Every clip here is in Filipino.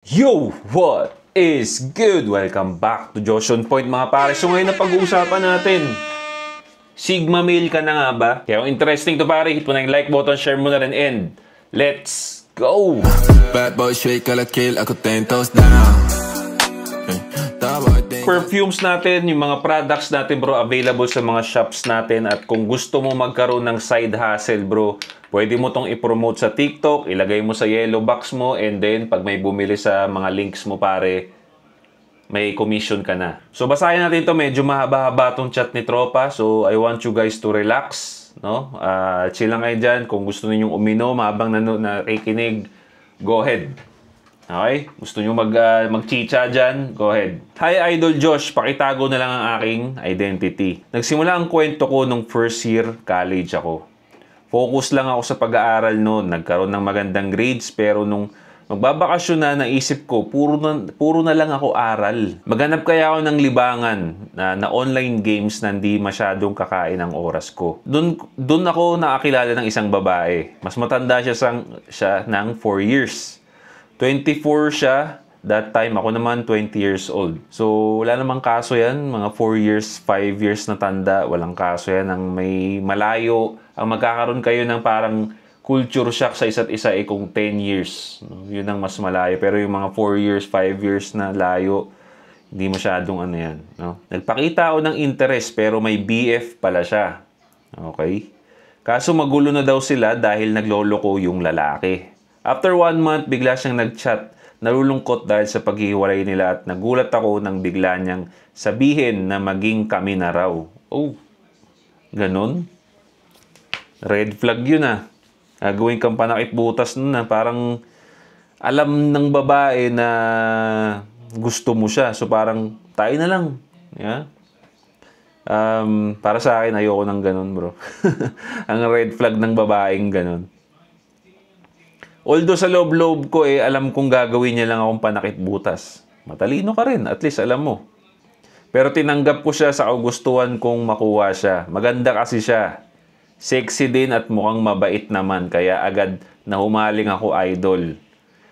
Yo! What is good? Welcome back to Josh on Point mga pare. So ngayon na pag-uusapan natin, Sigma male ka na nga ba? Kaya kung interesting to pare, hit mo na yung like button, share mo na rin, and let's go! Bad boy straight kala kill, ako 10 toes down. Perfumes natin, yung mga products natin bro, available sa mga shops natin. At kung gusto mo magkaroon ng side hustle bro, pwede mo tong i-promote sa TikTok, ilagay mo sa yellow box mo, and then pag may bumili sa mga links mo pare, may commission ka na. So basahin natin to, medyo mahaba-haba tong chat ni Tropa. So I want you guys to relax, no? Chill lang kayo dyan. Kung gusto ninyong uminom habang nakikinig, go ahead. Okay? Gusto nyo mag-chicha dyan? Go ahead. Hi Idol Josh, pakitago na lang ang aking identity. Nagsimula ang kwento ko nung first year college ako. Focus lang ako sa pag-aaral noon. Nagkaroon ng magandang grades, pero nung magbabakasyon na, naisip ko, puro na lang ako aral. Maghanap kaya ako ng libangan na online games na hindi masyadong kakain ang oras ko. Doon ako nakakilala ng isang babae. Mas matanda siya ng 4 years. 24 siya that time, ako naman 20 years old. So wala namang kaso yan, mga 4 years, 5 years na tanda, walang kaso yan. Ang may malayo, ang magkakaroon kayo ng parang culture shock sa isa't isa kung 10 years. Yun ang mas malayo. Pero yung mga 4 years, 5 years na layo, hindi masyadong ano yan. No? Nagpakita ako ng interest pero may BF pala siya. Okay? Kaso magulo na daw sila dahil nagloloko yung lalaki. After 1 month, bigla siyang nag-chat. Nalulungkot dahil sa paghihiwalay nila at nagulat ako nang bigla niyang sabihin na maging kami na raw. Oh, ganon? Red flag yun ah. Gagawin kang panakip butas nun na parang alam ng babae na gusto mo siya. So parang tayo na lang. Yeah? Para sa akin, ayoko ng ganon bro. Ang red flag ng babaeng ganon. Although sa loob-loob ko alam kong gagawin niya lang akong panakip butas. Matalino ka rin, at least alam mo. Pero tinanggap ko siya sa kagustuhan kong makuha siya. Maganda kasi siya. Sexy din at mukhang mabait naman, kaya agad na humaling ako idol.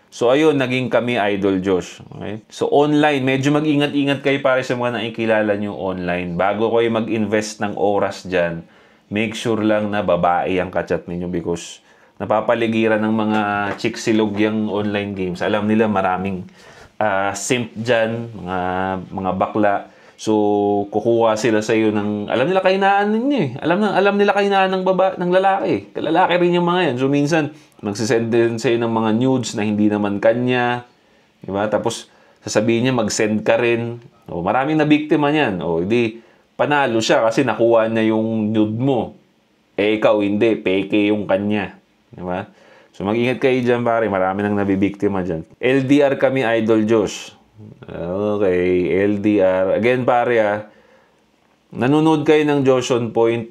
So ayun, naging kami Idol Josh. Okay? So online, medyo mag-ingat-ingat kayo para sa mga nakikilala nyo online. Bago kayo mag-invest ng oras dyan, make sure lang na babae ang kachat ninyo because napapaligiran ng mga chiksilog yung online games. Alam nila maraming simp dyan, mga bakla. So, kukuha sila sa iyo ng, alam nila kahinaan ninyo eh. Alam nila kahinaan ng lalaki. Lalaki rin yung mga yan. So, minsan, magsisend din sa iyo ng mga nudes na hindi naman kanya. Diba? Tapos, sasabihin niya, mag-send ka rin. O, maraming nabiktima niyan. O, hindi, panalo siya kasi nakuha niya yung nude mo. Ikaw hindi, peke yung kanya. Diba? So mag-ingat kayo dyan pare, marami nang nabibiktima dyan. LDR kami Idol Josh. Okay, LDR. Again pare nanonood kayo ng Josh on Point,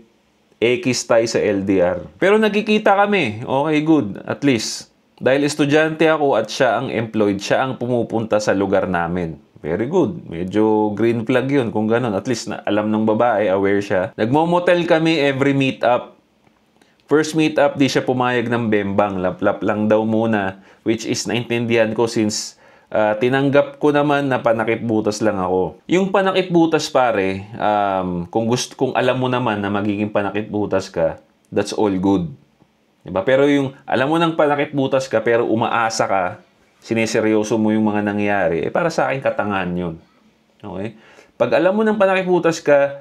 X tayo sa LDR. Pero nagkikita kami, okay good, at least. Dahil estudyante ako at siya ang employed, siya ang pumupunta sa lugar namin. Very good. Medyo green flag yun kung ganun. At least na alam ng babae, aware siya. Nagmo-motel kami every meet up. First meet up, di siya pumayag ng bembang. Lap-lap lang daw muna. Which is naintindihan ko since tinanggap ko naman na panakip butas lang ako. Yung panakip butas pare, kung alam mo naman na magiging panakip butas ka, that's all good. Diba? Pero yung alam mo ng panakip butas ka pero umaasa ka, sineseryoso mo yung mga nangyari, para sa akin katangahan yun. Okay? Pag alam mo ng panakip butas ka,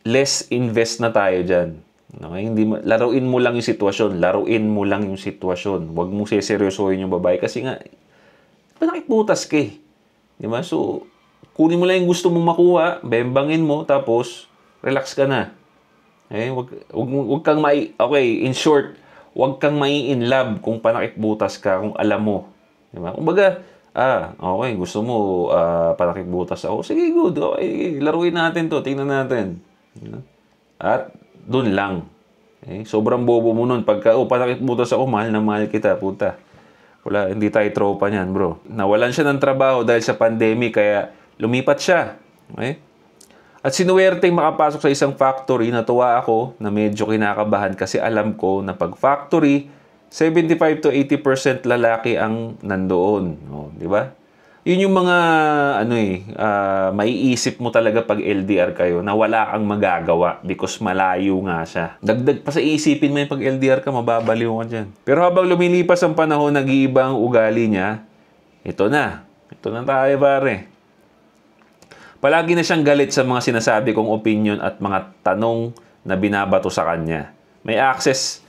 less invest na tayo dyan. Okay? Laruin mo lang yung sitwasyon. Laruin mo lang yung sitwasyon. Huwag mong seseryosohin yung babae kasi nga, panakipbutas ka eh. Diba? So, kunin mo lang yung gusto mong makuha, bembangin mo, tapos, relax ka na. Okay? Wag kang okay, in short, huwag kang in love kung panakipbutas ka, kung alam mo. Diba? Kung baga, okay, gusto mo panakipbutas ako. Sige, good. Okay, laruin natin to. Tingnan natin. Diba? At, doon lang. Okay? Sobrang bobo mo nun. Pagka, panakipbutas ako, mahal na mahal kita, puta. Wala, hindi tayo tropa niyan, bro. Nawalan siya ng trabaho dahil sa pandemic, kaya lumipat siya. Okay? At sinuwerteng makapasok sa isang factory, natuwa ako na medyo kinakabahan kasi alam ko na pag factory, 75 to 80% lalaki ang nandoon. Oh, di ba? Yun yung mga maiisip mo talaga pag LDR kayo na wala kang magagawa because malayo nga siya. Dagdag pa sa iisipin mo yung pag LDR ka, mababaliw ka dyan. Pero habang lumilipas ang panahon, nag-iiba ang ugali niya, ito na. Ito na tayo, pare. Palagi na siyang galit sa mga sinasabi kong opinion at mga tanong na binabato sa kanya. May access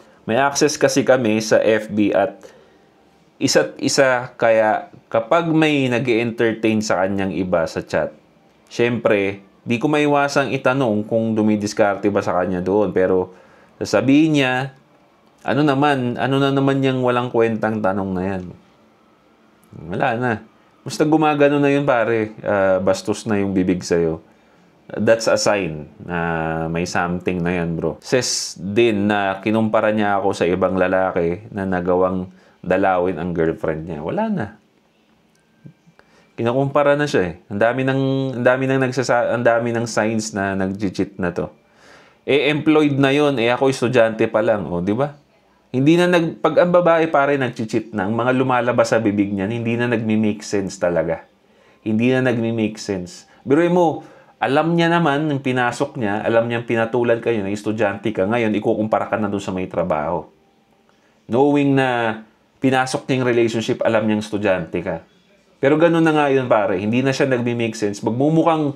kasi kami sa FB at isa't isa, kaya kapag may nag-entertain sa kanyang iba sa chat, syempre, di ko maiwasang itanong kung dumidiskarte ba sa kanya doon. Pero sasabihin niya, ano na naman yung walang kwentang tanong na yan. Wala na. Basta gumagano na yun, pare. Bastos na yung bibig sa'yo. That's a sign na may something na yan, bro. Says din na kinumpara niya ako sa ibang lalaki na nagawang dalawin ang girlfriend niya. Wala na. Kinukumpara na siya eh. Ang dami ng signs na nag-cheat na to. Employed na yon, ako estudyante pa lang, di ba? Hindi na pag ang babae pare nag-cheat na, ang mga lumalabas sa bibig niyan, hindi na nagmi-make sense talaga. Hindi na nagmi-make sense. Biruin mo, alam niya naman yung pinasok niya, alam niya pinatulan kayo na estudyante ka, ngayon ikukumpara ka na doon sa may trabaho. Knowing na pinasok niya yung relationship, alam niyang estudyante ka. Pero ganun na nga yun, pare. Hindi na siya nagme-make sense. Magmumukhang,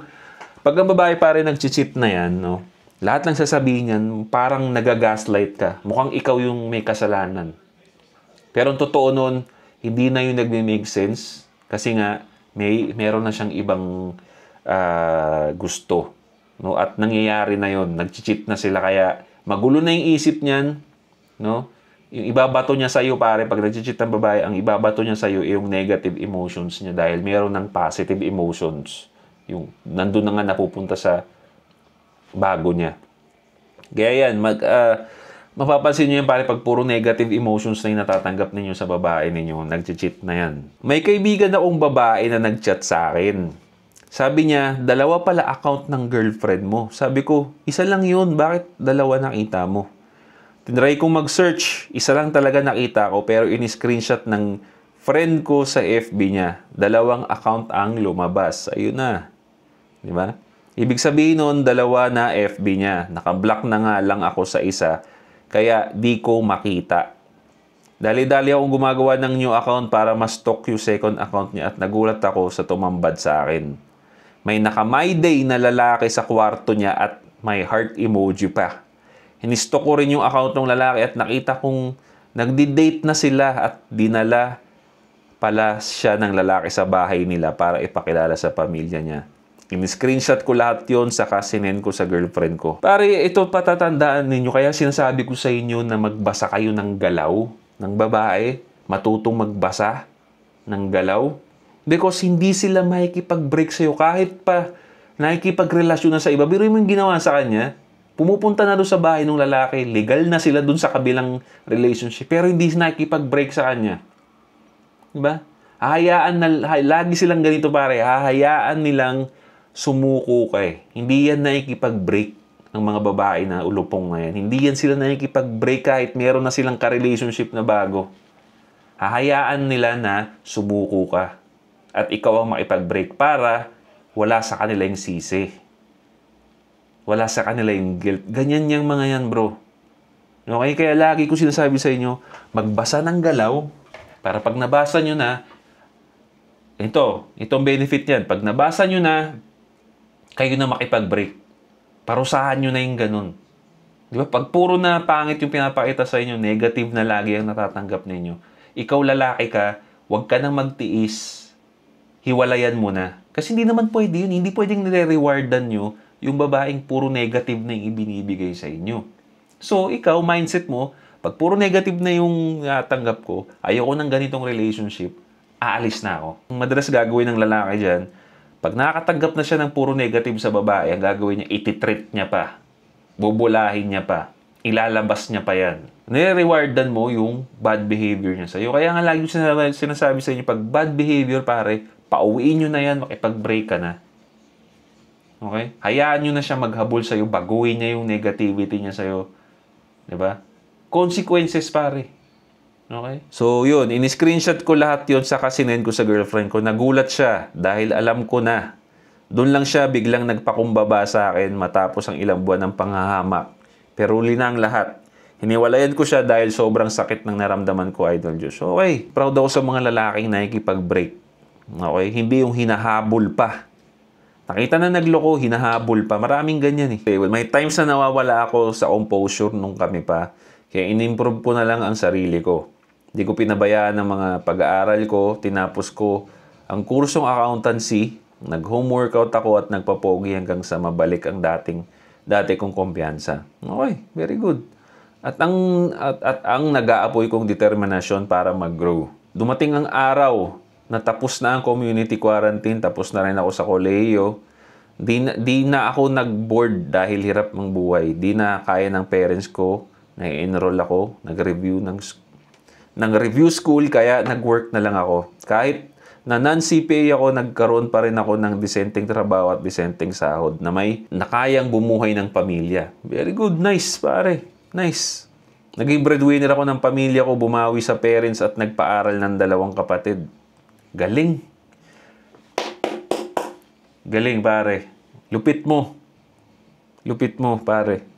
pag ang babae, pare, nag-cheat na yan, no? Lahat ng sasabihin niyan, parang nagagaslight ka. Mukhang ikaw yung may kasalanan. Pero ang totoo nun, hindi na yung nagme-make sense. Kasi nga, meron na siyang ibang gusto. No? At nangyayari na yun. Nag-cheat na sila. Kaya, magulo na yung isip niyan, no? Yung ibabato niya sa'yo, pare, pag nag-cheat ang babae, ang ibabato niya sa'yo yung negative emotions niya dahil meron ng positive emotions. Yung nandun na nga napupunta sa bago niya. Kaya yan, mapapansin niyo yan, pare, pag puro negative emotions na yung natatanggap ninyo sa babae ninyo, nag-cheat na yan. May kaibigan akong babae na nag-chat sa akin. Sabi niya, 2 pala account ng girlfriend mo. Sabi ko, 1 lang yun. Bakit 2 nakita mo? Tinry kong mag-search, 1 lang talaga nakita ko, pero in-screenshot ng friend ko sa FB niya. 2 account ang lumabas. Ayun na. Di ba? Ibig sabihin nun, 2 na FB niya. Naka-block na nga lang ako sa isa, kaya di ko makita. Dali-dali akong gumagawa ng new account para ma-stalk yung second account niya at nagulat ako sa tumambad sa akin. May naka-my day na lalaki sa kwarto niya at may heart emoji pa. Hinistok ko rin yung account ng lalaki at nakita kong nagdi-date na sila at dinala pala siya ng lalaki sa bahay nila para ipakilala sa pamilya niya. In-screenshot ko lahat yon saka sinend ko sa girlfriend ko. Pare, ito patatandaan ninyo. Kaya sinasabi ko sa inyo na magbasa kayo ng galaw ng babae. Matutong magbasa ng galaw. Because hindi sila makikipag-break sa'yo kahit pa nakikipagrelasyon na sa iba. Pero yung ginawa sa kanya, pumupunta na doon sa bahay ng lalaki. Legal na sila doon sa kabilang relationship. Pero hindi nakikipag-break sa kanya. Diba? Lagi silang ganito, pare. Hahayaan nilang sumuko ka eh. Hindi yan nakikipag-break ng mga babae na ulupong na yan. Hindi yan sila nakikipag-break kahit meron na silang ka-relationship na bago. Hahayaan nila na sumuko ka. At ikaw ang makipag-break para wala sa kanila yung sisi. Wala sa kanila yung guilt. Ganyan yung mga yan, bro. Okay? Kaya lagi ko sinasabi sa inyo, magbasa ng galaw para pag nabasa nyo na, itong benefit yan. Pag nabasa nyo na, kayo na makipag-break. Parusahan nyo na yung ganun. Di ba? Pag puro na pangit yung pinapakita sa inyo, negative na lagi ang natatanggap ninyo. Ikaw lalaki ka, huwag ka nang magtiis. Hiwalayan mo na. Kasi hindi naman pwede yun. Hindi pwedeng nire-rewardan nyo yung babaeng puro negative na yung ibinibigay sa inyo. So, ikaw, mindset mo, pag puro negative na yung tanggap ko, ayoko ng ganitong relationship, aalis na ako. Ang madalas gagawin ng lalaki dyan, pag nakakatanggap na siya ng puro negative sa babae, ang gagawin niya, ititreat niya pa. Bubulahin niya pa. Ilalabas niya pa yan. Nire-rewardan mo yung bad behavior niya sa'yo. Kaya nga lagi sinasabi sa inyo, pag bad behavior, pare, pauwiin nyo na yan, makipag-break ka na. Okay? Hayaan nyo na siya maghabol sa'yo, baguhin niya yung negativity niya sa'yo. Diba? Consequences, pare. Okay? So, yun. In-screenshot ko lahat yun sa kasinend ko sa girlfriend ko. Nagulat siya dahil alam ko na. Doon lang siya biglang nagpakumbaba sa akin matapos ang ilang buwan ng panghahamak. Pero huli na ang lahat. Hiniwalayan ko siya dahil sobrang sakit ng naramdaman ko, Idol Josh. Okay. Proud ako sa mga lalaking nakikipag-break. Okay? Hindi yung hinahabol pa. Nakita na nagloko, hinahabol pa. Maraming ganyan eh. Okay, well, may times na nawawala ako sa composure nung kami pa. Kaya in-improve ko na lang ang sarili ko. Hindi ko pinabayaan ang mga pag-aaral ko. Tinapos ko ang kursong accountancy. Nag-home workout ako at nagpapogi hanggang sa mabalik ang dati kong kumpiyansa. Okay, very good. At ang nag-aapoy kong determinasyon para mag-grow. Dumating ang araw na tapos na ang community quarantine, tapos na rin ako sa kolehiyo. Di na ako nag-board dahil hirap ng buhay. Di na kaya ng parents ko. Na-enroll ako, nag-review ng review school, kaya nag-work na lang ako. Kahit na non-CPA ako, nagkaroon pa rin ako ng disenteng trabaho at disenteng sahod na may nakayang bumuhay ng pamilya. Very good. Nice, pare. Nice. Naging breadwinner ako ng pamilya ko, bumawi sa parents at nagpaaral ng 2 kapatid. Galing. Galing, pare. Lupit mo. Lupit mo, pare.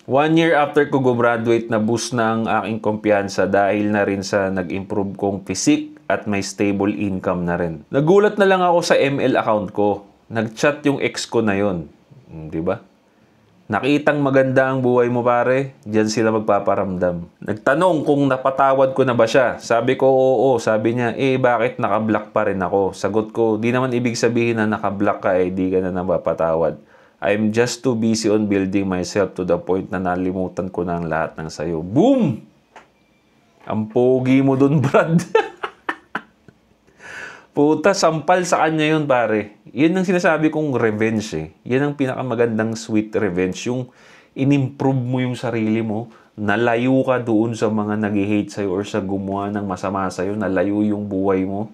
1 year after ko gumraduate, na-boost na ang aking kumpiyansa dahil na rin sa nag-improve kong physique at may stable income na rin. Nagulat na lang ako sa ML account ko. Nag-chat yung ex ko na yon. Di ba? Nakitang maganda ang buhay mo, pare. Diyan sila magpaparamdam. Nagtanong kung napatawad ko na ba siya. Sabi ko, oo. Sabi niya, bakit nakablock pa rin ako? Sagot ko, di naman ibig sabihin na nakablock ka, di ka na napapatawad. I'm just too busy on building myself to the point na nalimutan ko na ang lahat ng sayo. Boom! Ang pogi mo dun, Brad. Puta, sampal sa kanya yun, pare. Yan ang sinasabi kong revenge eh. Yan ang pinakamagandang sweet revenge. Yung inimprove mo yung sarili mo, nalayo ka doon sa mga nag-hate sa'yo or sa gumawa ng masama sa'yo, nalayo yung buhay mo.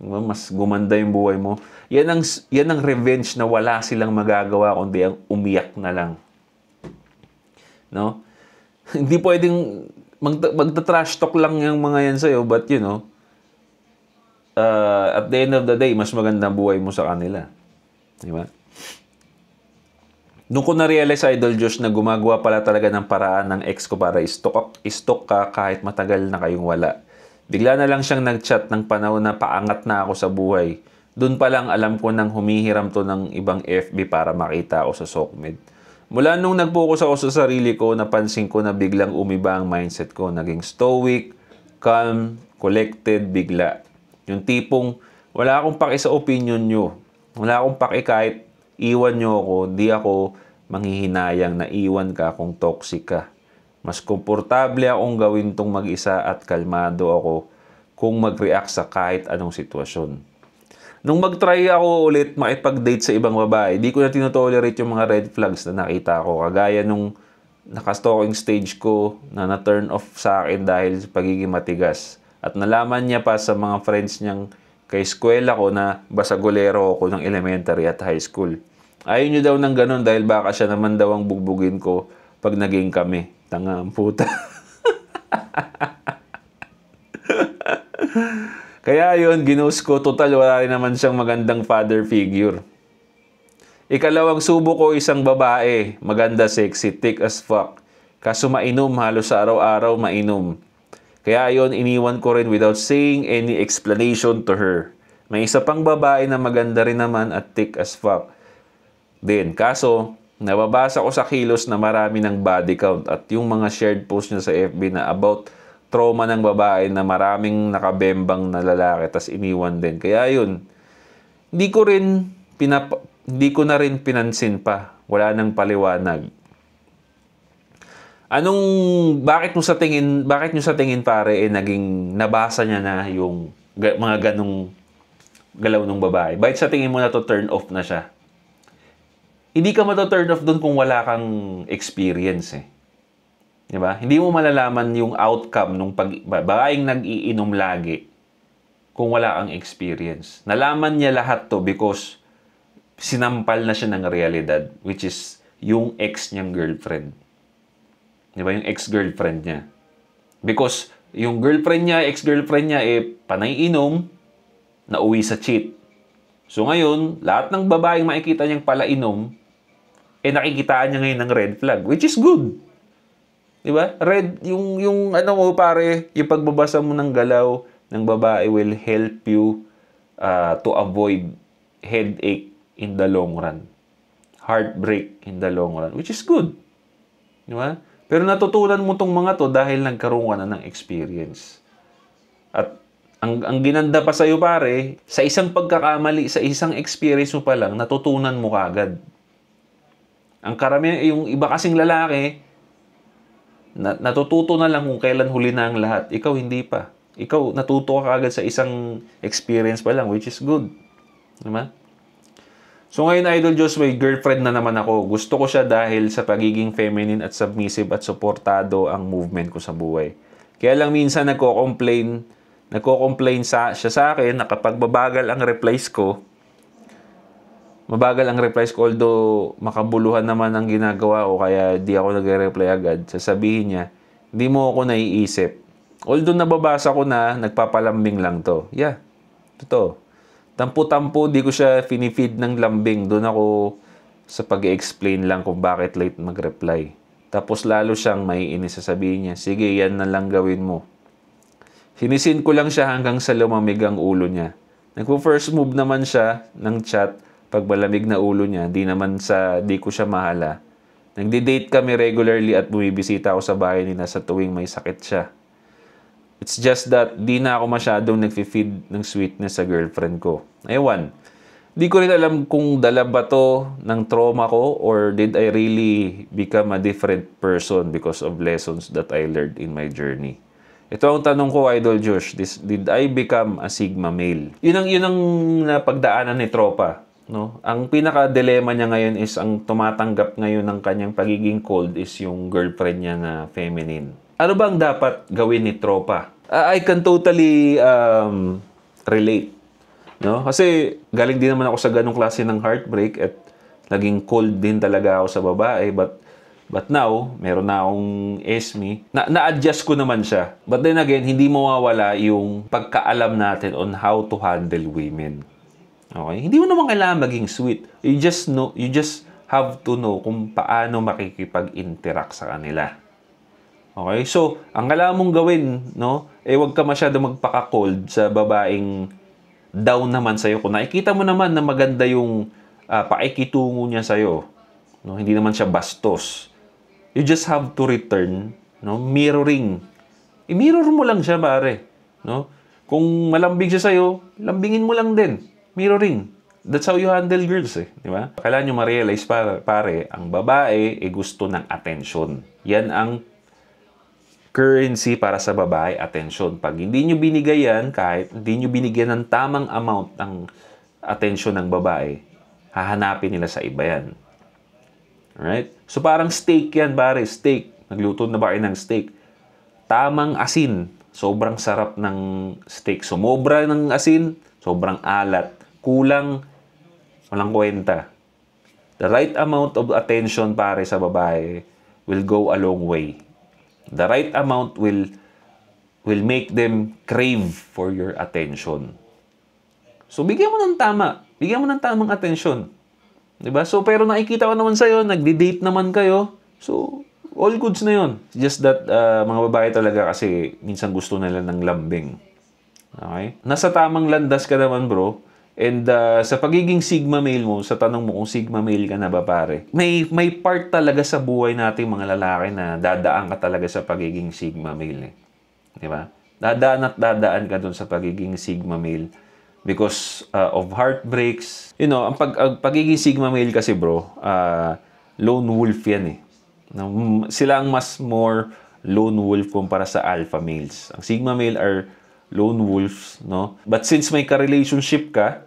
Mas gumanda yung buhay mo. Yan ang revenge na wala silang magagawa kundi ang umiyak na lang. No? Hindi pwedeng magta-trash talk lang yung mga yan sa'yo, but you know, at the end of the day, mas maganda buhay mo sa kanila. Di ba? Doon ko na-realize, Idol Josh, na gumagawa pala talaga ng paraan ng ex ko para i-stalk ka kahit matagal na kayong wala. Bigla na lang siyang nag-chat ng panahon na paangat na ako sa buhay. Doon pa lang alam ko nang humihiram to ng ibang FB para makita ako sa SOCMED. Mula nung nag-focus ako sa sarili ko, napansin ko na biglang umiba ang mindset ko. Naging stoic, calm, collected, bigla. Yung tipong, wala akong paki sa opinion nyo. Wala akong paki kahit iwan nyo ako, di ako manghihinayang na iwan ka kung toxic ka. Mas komportable akong gawin tong mag-isa at kalmado ako kung mag-react sa kahit anong sitwasyon. Nung mag-try ako ulit makipag-date sa ibang babae, di ko na tinotolerate yung mga red flags na nakita ko. Kagaya nung nakastalking stage ko na na-turn off sa akin dahil sa pagiging matigas. At nalaman niya pa sa mga friends niyang kay eskwela ko na basagolero ako ng elementary at high school. Ayaw niyo daw ng ganun dahil baka siya naman daw ang bugbugin ko pag naging kami. Tanga ang puta. Kaya yun, ginost ko. Total, wala rin naman siyang magandang father figure. Ikalawang subo ko, isang babae. Maganda, sexy, thick as fuck. Kaso mainom, halos sa araw-araw mainom. Kaya yun, iniwan ko rin without saying any explanation to her. May isa pang babae na maganda rin naman at thick as fuck din. Kaso, nababasa ko sa kilos na marami ng body count at yung mga shared post niya sa FB na about trauma ng babae na maraming nakabembang na lalaki tas iniwan din. Kaya yun, hindi ko na rin pinansin pa. Wala nang paliwanag. Bakit nyo sa tingin pare naging nabasa niya na yung mga ganong galaw ng babae? Bakit sa tingin mo na to turn off na siya? Hindi ka mato-turn off doon kung wala kang experience eh. Diba? Hindi mo malalaman yung outcome nung babaeng nag-iinom lagi kung wala kang experience. Nalaman niya lahat to because sinampal na siya ng realidad, which is yung ex niyang girlfriend. Diba? Yung ex-girlfriend niya. Because Yung girlfriend niya, ex-girlfriend niya, panay inom, nauwi sa cheat. So ngayon, lahat ng babaeng makikita niyang pala inom, nakikitaan niya ngayon ng red flag, which is good. Diba? Red, yung ano mo pare, yung pagbabasa mo ng galaw ng babae will help you to avoid headache in the long run. Heartbreak in the long run, which is good. Diba? Pero natutunan mo tong mga to dahil nagkaroon ka na ng experience. At ang ginanda pa sa'yo pare, sa isang pagkakamali, sa isang experience mo pa lang, natutunan mo kagad. Ang karamihan, yung iba kasing lalaki, natututo na lang kung kailan huli na ang lahat. Ikaw hindi pa. Ikaw natuto ka kagad sa isang experience pa lang, which is good. Diba? So ngayon, Idol Joshua, girlfriend na naman ako. Gusto ko siya dahil sa pagiging feminine at submissive at suportado ang movement ko sa buhay. Kaya lang minsan nagko-complain siya sa akin na kapag mabagal ang replies ko, although makabuluhan naman ang ginagawa ko kaya di ako nagre-reply agad, sasabihin niya, hindi mo ako naiisip. Although nababasa ko na, nagpapalambing lang to. Yeah, totoo. Tampo-tampo, di ko siya finifeed ng lambing. Doon ako sa pag-explain lang kung bakit late mag-reply. Tapos lalo siyang maiinis, sasabihin niya, sige, yan na lang gawin mo. Sinisin ko lang siya hanggang sa lumamig ang ulo niya. Nagpo-first move naman siya ng chat pag malamig na ulo niya. Di ko siya mahala. Nagde-date kami regularly at bumibisita ako sa bahay nila sa tuwing may sakit siya. It's just that di na ako masyadong nagfi-feed ng sweetness sa girlfriend ko. Ewan. Di ko rin alam kung dala ba to ng trauma ko or did I really become a different person because of lessons that I learned in my journey. Ito ang tanong ko, Idol Josh. Did I become a Sigma male? Yun ang napagdaanan ni Tropa. No? Ang pinaka-dilemma niya ngayon is ang tumatanggap ngayon ng kanyang pagiging cold is yung girlfriend niya na feminine. Ano bang dapat gawin ni Tropa? I can totally relate. No? Kasi galing din naman ako sa ganong klase ng heartbreak at naging cold din talaga ako sa babae. But now, meron na akong esme. Na-adjust ko naman siya. But then again, hindi mawawala yung pagkaalam natin on how to handle women. Okay? Hindi mo naman kailangan maging sweet. You just have to know kung paano makikipag-interact sa kanila. Okay? So, ang kailangan mong gawin, no? Huwag ka masyado magpaka-cold sa babaeng down naman sa'yo. Kung nakikita mo naman na maganda yung pakikitungo niya sa'yo, no? Hindi naman siya bastos. You just have to return, no? Mirroring. I-mirror mo lang siya, pare. No? Kung malambing siya sa'yo, lambingin mo lang din. Mirroring. That's how you handle girls, di ba? Kailangan nyo ma-realize, pare, ang babae gusto ng attention. Yan ang currency para sa babae, attention. Pag hindi nyo binigay yan, kahit hindi nyo binigyan ng tamang amount ng attention ng babae, hahanapin nila sa iba yan. Alright? So parang steak yan, pare. Steak. Nagluto na ba kayo ng steak? Tamang asin. Sobrang sarap ng steak. Sumobra ng asin, sobrang alat. Kulang, walang kwenta. The right amount of attention, pare, sa babae will go a long way. The right amount will make them crave for your attention. So, bigyan mo ng tama. Bigyan mo ng tamang attention. Diba? So, pero nakikita ko naman sa'yo, nagdi-date naman kayo. So, all goods na yun. Just that, mga babae talaga kasi minsan gusto nila ng lambing. Okay? Nasa tamang landas ka naman, bro. And sa pagiging Sigma male mo, sa tanong mo kung Sigma male ka na ba, pare, may part talaga sa buhay nating mga lalaki na dadaan ka talaga sa pagiging Sigma male. Di ba? Dadaan ka dun sa pagiging Sigma male because of heartbreaks. You know, ang pagiging Sigma male kasi, bro, lone wolf yan eh. Sila ang mas more lone wolf kumpara sa alpha males. Ang Sigma male are lone wolves, no? But since may ka-relationship ka,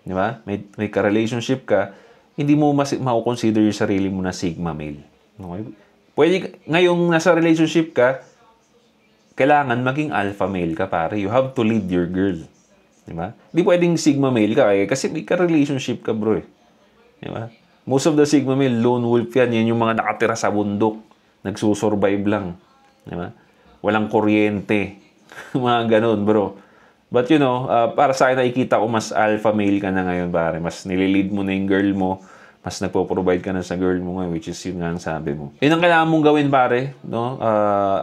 di ba? May ka-relationship ka, hindi mo ma-consider yung sarili mo na Sigma male. Okay? Pwede, ngayong nasa relationship ka, kailangan maging alpha male ka, pare. You have to lead your girl. Di ba? Hindi pwedeng Sigma male ka, kasi may ka-relationship ka, bro. Di ba? Most of the Sigma male, lone wolf yan. Yan yung mga nakatira sa bundok. Nagsusurvive lang. Di ba? walang kuryente. Mga ganun, bro. But you know, para sa akin nakikita ko mas alpha male ka na ngayon, pare. Mas nililid mo na yung girl mo. Mas nagpo-provide ka na sa girl mo ngayon, which is yun nga ang sabi mo. Yun ang kailangan mong gawin, pare. No?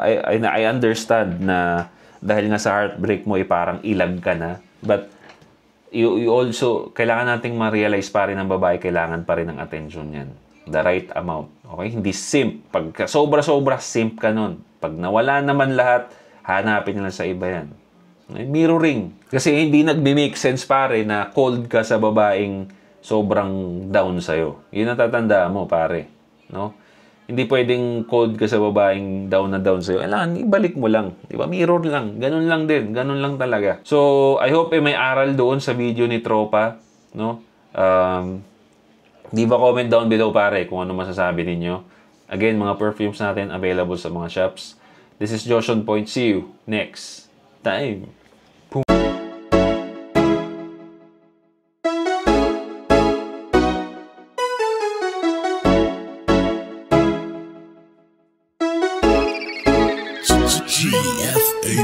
I understand na dahil nga sa heartbreak mo, parang ilag ka na. But you also, kailangan nating ma-realize pa rin ng babae, kailangan pa rin ng attention yan. The right amount. Okay? Hindi simp. Pag sobra-sobra, simp ka nun. Pag nawala naman lahat, hanapin nila sa iba yan. Mirroring. Kasi hindi nagbe-make sense pare na cold ka sa babaeng sobrang down sa'yo. Yun ang tatandaan mo pare. No? Hindi pwedeng cold ka sa babaeng down na down sa'yo. Kailangan ibalik mo lang. Diba? Mirror lang. Ganun lang din. Ganun lang talaga. So, I hope may aral doon sa video ni Tropa. No? Leave a comment down below pare kung ano masasabi ninyo. Again, mga perfumes natin available sa mga shops. This is Joshon Point. See you next time. GFAB.